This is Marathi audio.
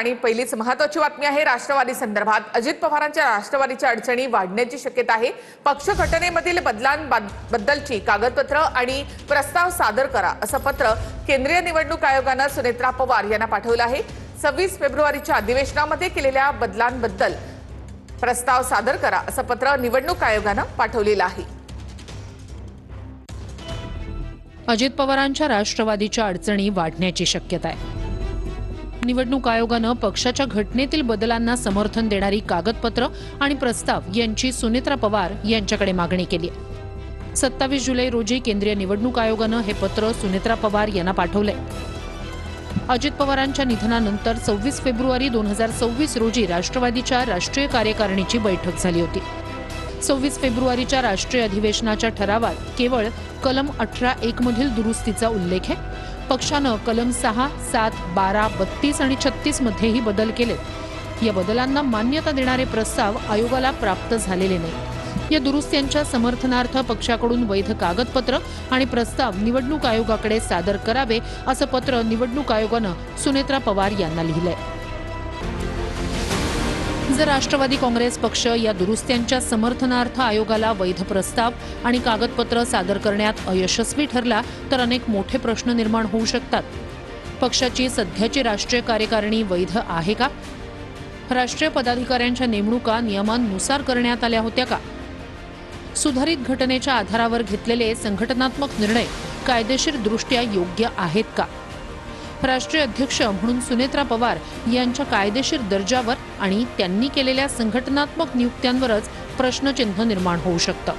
आणि पहिलीच महत्त्वाची बातमी आहे राष्ट्रवादी संदर्भात। अजित पवारांच्या राष्ट्रवादीच्या अडचणी वाढण्याची शक्यता आहे। पक्ष घटनेमधील बदलांबद्दलची कागदपत्र आणि प्रस्ताव सादर करा असं पत्र केंद्रीय निवडणूक आयोगाने सुनेत्रा पवार यांना पाठवलं आहे। 26 फेब्रुवारीच्या अधिवेशनामध्ये केलेल्या बदलांबद्दल प्रस्ताव सादर करा असं पत्र निवडणूक आयोगाने पाठवलेलं आहे। अजित पवारांच्या राष्ट्रवादीच्या अडचणी वाढण्याची शक्यता आहे। निवडणूक आयोगाने पक्षाच्या घटनेतील बदलांना समर्थन देणारी कागदपत्र आणि प्रस्ताव यांची सुनेत्रा पवार यांच्याकडे मागणी केली आहे। 27 जुलै रोजी केंद्रीय निवडणूक आयोगाने हे पत्र सुनेत्रा पवार यांना पाठवले। अजित पवारांच्या निधनानंतर 26 फेब्रुवारी 2026 रोजी राष्ट्रवादीच्या राष्ट्रीय कार्यकारिणीची बैठक झाली होती। 26 फेब्रुवारीच्या राष्ट्रीय अधिवेशनाच्या ठरावात केवळ कलम 18(1) मधील दुरुस्तीचा उल्लेख आहे। पक्षाने कलम 6, 7, 12, 32 आणि 36 मध्येही बदल केलेत। या बदलांना मान्यता देणारे प्रस्ताव आयोगाला प्राप्त झालेले नाही। या दुरुस्त्यांच्या समर्थनार्थ पक्षाकडून वैध कागदपत्र आणि प्रस्ताव निवडणूक आयोगाकडे सादर करावे असं पत्र निवडणूक आयोगाने सुनेत्रा पवार यांना लिहिलंय। जर राष्ट्रवादी काँग्रेस पक्ष या दुरुस्त्यांच्या समर्थनार्थ आयोगाला वैध प्रस्ताव आणि कागदपत्र सादर करण्यात अयशस्वी ठरला तर अनेक मोठे प्रश्न निर्माण होऊ शकतात। पक्षाची सध्याची राष्ट्रीय कार्यकारिणी वैध आहे का? राष्ट्रीय पदाधिकाऱ्यांच्या नेमणुका नियमांनुसार करण्यात आल्या होत्या का? सुधारित घटनेच्या आधारावर घेतलेले संघटनात्मक निर्णय कायदेशीर दृष्ट्या योग्य आहेत का? राष्ट्रीय अध्यक्ष म्हणून सुनेत्रा पवार यांच्या कायदेशीर दर्जावर आणि त्यांनी केलेल्या संघटनात्मक नियुक्त्यांवरच प्रश्नचिन्ह निर्माण होऊ शकतं।